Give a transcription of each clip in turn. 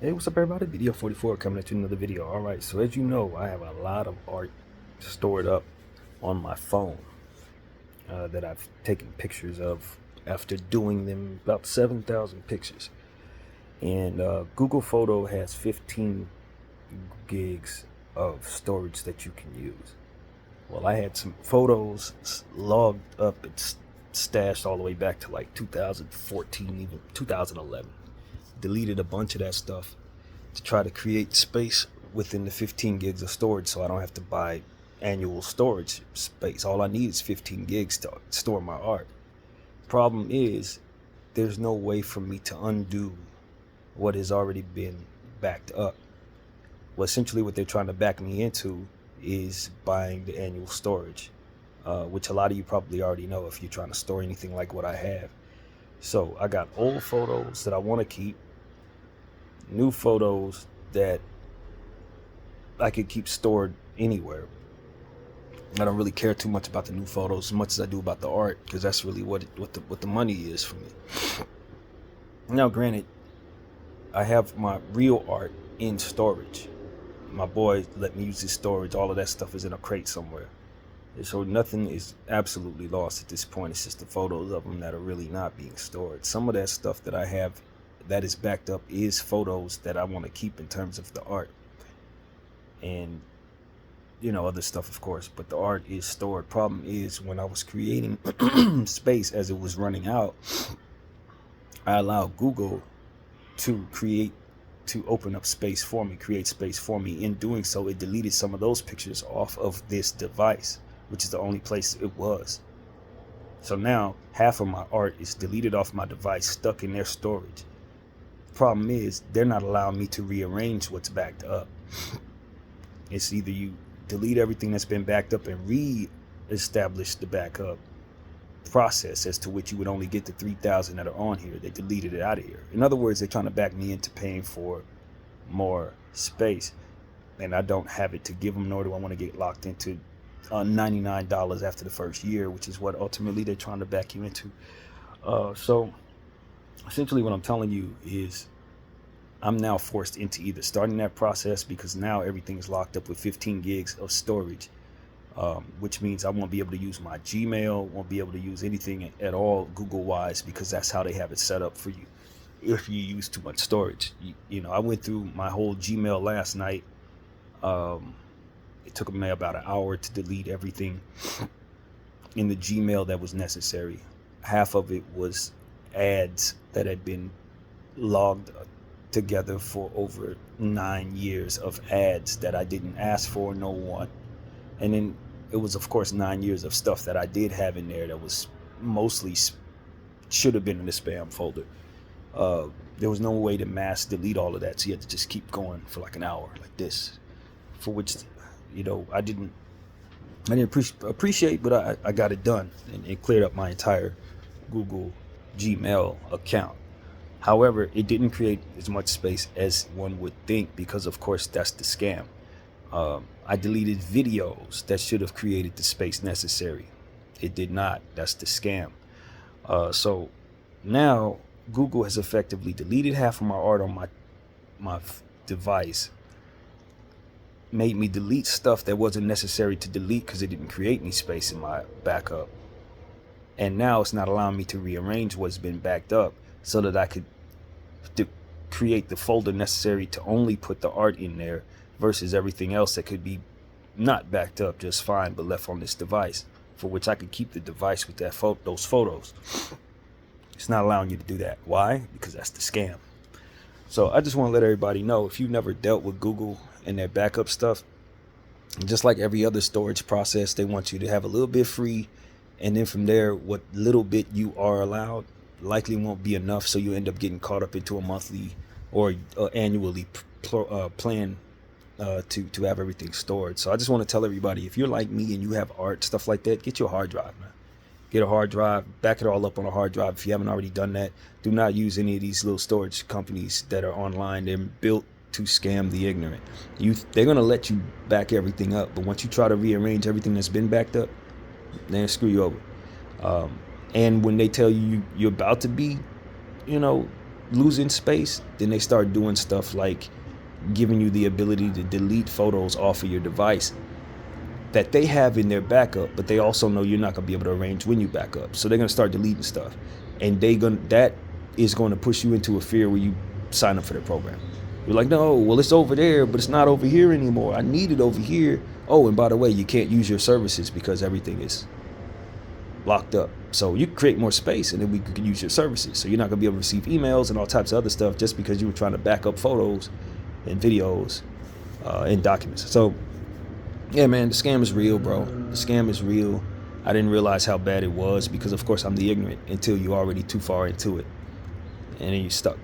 Hey, what's up, everybody? BDF 44 coming at you another video. All right, so as you know, I have a lot of art stored up on my phone that I've taken pictures of after doing them, about 7,000 pictures. And Google Photo has 15 gigs of storage that you can use. Well, I had some photos logged up and stashed all the way back to like 2014, even 2011. Deleted a bunch of that stuff to try to create space within the 15 gigs of storage so I don't have to buy annual storage space. All I need is 15 gigs to store my art. Problem is, there's no way for me to undo what has already been backed up. Well, essentially what they're trying to back me into is buying the annual storage, which a lot of you probably already know if you're trying to store anything like what I have. So I got old photos that I want to keep, new photos that I could keep stored anywhere. I don't really care too much about the new photos as much as I do about the art, because that's really what the money is for me. Now, granted, I have my real art in storage. My boy let me use his storage. All of that stuff is in a crate somewhere. And so nothing is absolutely lost at this point. It's just the photos of them that are really not being stored. Some of that stuff that I have that is backed up is photos that I want to keep in terms of the art. And, other stuff, of course. But the art is stored. Problem is, when I was creating space as it was running out, I allowed Google to open up space for me, create space for me. In doing so, it deleted some of those pictures off of this device, which is the only place it was. So now half of my art is deleted off my device, stuck in their storage. Problem is, they're not allowing me to rearrange what's backed up. It's either you delete everything that's been backed up and re-establish the backup process, as to which you would only get the 3,000 that are on here. They deleted it out of here. In other words, they're trying to back me into paying for more space, and I don't have it to give them, nor do I want to get locked into $99 after the first year, which is what ultimately they're trying to back you into. So essentially what I'm telling you is I'm now forced into either starting that process, because now everything is locked up with 15 gigs of storage, which means I won't be able to use my Gmail, won't be able to use anything at all Google-wise, because that's how they have it set up for you if you use too much storage. I went through my whole Gmail last night. It took me about an hour to delete everything in the Gmail that was necessary. Half of it was ads that had been logged together for over 9 years of ads that I didn't ask for, no one. And then it was, of course, 9 years of stuff that I did have in there that was mostly should have been in the spam folder. There was no way to mass delete all of that, so you had to just keep going for like an hour like this, for which I didn't appreciate, but I got it done, and it cleared up my entire Google Gmail account. However, it didn't create as much space as one would think, because of course that's the scam. I deleted videos that should have created the space necessary. It did not. That's the scam. So now Google has effectively deleted half of my art on my device, made me delete stuff that wasn't necessary to delete because it didn't create any space in my backup. And now it's not allowing me to rearrange what's been backed up so that I could create the folder necessary to only put the art in there, versus everything else that could be not backed up just fine but left on this device, for which I could keep the device with those photos. It's not allowing you to do that. Why? Because that's the scam. So I just want to let everybody know, if you've never dealt with Google and their backup stuff, just like every other storage process, they want you to have a little bit free, and then from there, what little bit you are allowed likely won't be enough, so you end up getting caught up into a monthly or annually plan to have everything stored. So I just want to tell everybody, if you're like me and you have art, stuff like that, get your hard drive, man. Get a hard drive, back it all up on a hard drive. If you haven't already done that, do not use any of these little storage companies that are online. They're built to scam the ignorant. They're going to let you back everything up, but once you try to rearrange everything that's been backed up, they'll screw you over. And when they tell you you're about to be, losing space, then they start doing stuff like giving you the ability to delete photos off of your device that they have in their backup, but they also know you're not going to be able to arrange when you back up. So they're going to start deleting stuff. And that is going to push you into a fear where you sign up for their program. You're like, no, well, it's over there, but it's not over here anymore. I need it over here. Oh, and by the way, you can't use your services because everything is locked up. So you create more space and then we can use your services. So you're not going to be able to receive emails and all types of other stuff just because you were trying to back up photos and videos and documents. So yeah, man, the scam is real, bro. The scam is real. I didn't realize how bad it was because, of course, I'm the ignorant until you're already too far into it. And then you're stuck.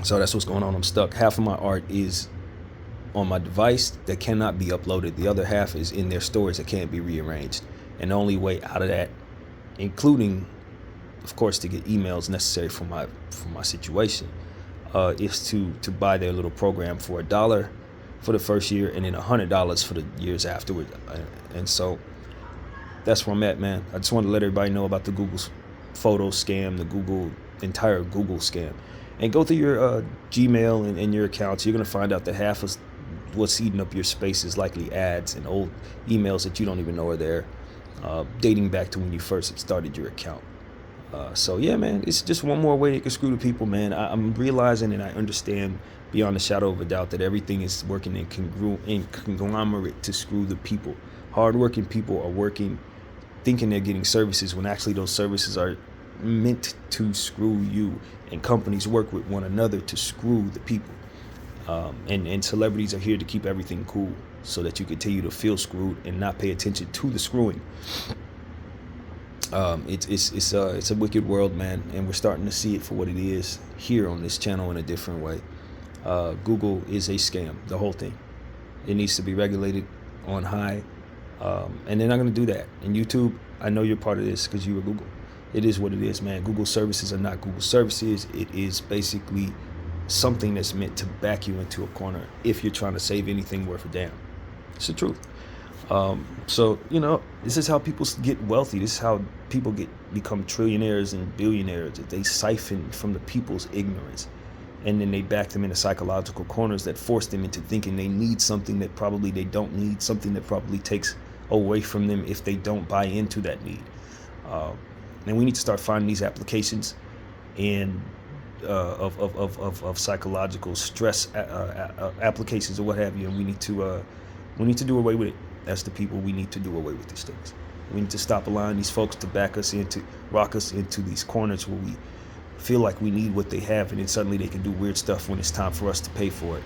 So that's what's going on. I'm stuck. Half of my art is on my device that cannot be uploaded. The other half is in their storage that can't be rearranged. And the only way out of that, including, of course, to get emails necessary for my situation, is to buy their little program for $1 for the first year and then $100 for the years afterward. And so that's where I'm at, man. I just wanted to let everybody know about the Google photo scam, the entire Google scam. And go through your Gmail and your accounts. You're going to find out that half of what's eating up your space is likely ads and old emails that you don't even know are there, dating back to when you first started your account. So yeah, man, it's just one more way they can screw the people, man. I'm realizing and I understand beyond a shadow of a doubt that everything is working in conglomerate to screw the people. Hardworking people are working, thinking they're getting services when actually those services are meant to screw you. And companies work with one another to screw the people. And celebrities are here to keep everything cool so that you continue to feel screwed and not pay attention to the screwing. It's a wicked world, man, and we're starting to see it for what it is here on this channel in a different way. Google is a scam, the whole thing. It needs to be regulated on high, and they're not going to do that. And YouTube, I know you're part of this because you were Google. It is what it is, man. Google services are not Google services. It is basically something that's meant to back you into a corner if you're trying to save anything worth a damn. It's the truth. So, this is how people get wealthy. This is how people become trillionaires and billionaires. They siphon from the people's ignorance. And then they back them into psychological corners that force them into thinking they need something that probably they don't need, something that probably takes away from them if they don't buy into that need. And we need to start finding these applications and of psychological stress applications or what have you. And we need to do away with it. As the people, we need to do away with these things. We need to stop allowing these folks to rock us into these corners where we feel like we need what they have, and then suddenly they can do weird stuff when it's time for us to pay for it.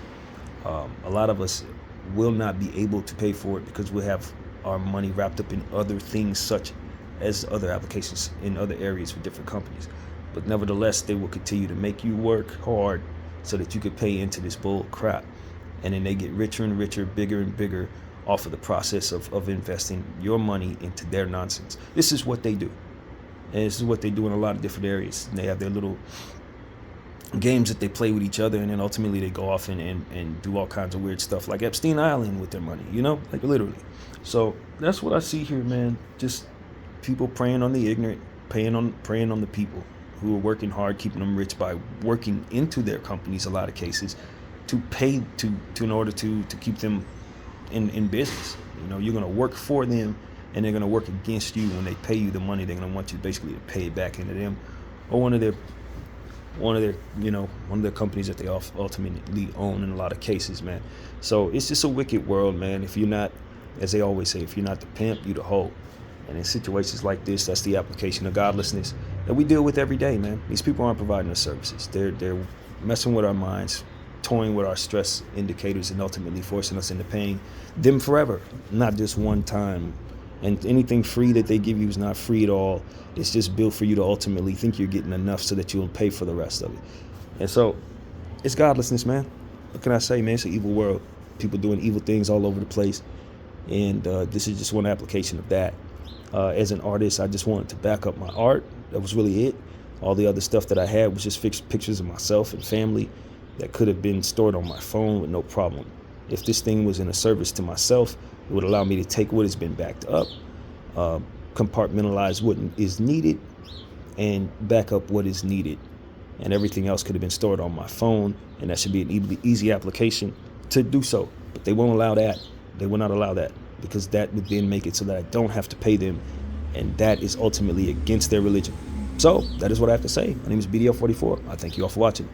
A lot of us will not be able to pay for it because we'll have our money wrapped up in other things, such as other applications in other areas with different companies. But nevertheless, they will continue to make you work hard so that you could pay into this bull crap. And then they get richer and richer, bigger and bigger off of the process of investing your money into their nonsense. This is what they do. And this is what they do in a lot of different areas. And they have their little games that they play with each other, and then ultimately they go off and do all kinds of weird stuff like Epstein Island with their money, like literally. So that's what I see here, man. Just people preying on the ignorant, preying on the people who are working hard, keeping them rich by working into their companies, a lot of cases, to pay to in order to keep them in business. You're going to work for them, and they're going to work against you when they pay you the money. They're going to want you basically to pay it back into them or one of their companies that they ultimately own in a lot of cases, man. So it's just a wicked world, man. If you're not, as they always say, if you're not the pimp, you the hoe. And in situations like this, that's the application of godlessness that we deal with every day, man. These people aren't providing us services. They're messing with our minds, toying with our stress indicators, and ultimately forcing us into paying them forever, not just one time. And anything free that they give you is not free at all. It's just built for you to ultimately think you're getting enough so that you'll pay for the rest of it. And so it's godlessness, man. What can I say, man? It's an evil world. People doing evil things all over the place. And this is just one application of that. As an artist, I just wanted to back up my art. That was really it. All the other stuff that I had was just fixed pictures of myself and family that could have been stored on my phone with no problem. If this thing was in a service to myself, it would allow me to take what has been backed up, compartmentalize what is needed, and back up what is needed and everything else could have been stored on my phone, and that should be an easy application to do so. But they won't allow that. They will not allow that, because that would then make it so that I don't have to pay them, and that is ultimately against their religion. So that is what I have to say. My name is BDF 44. I thank you all for watching.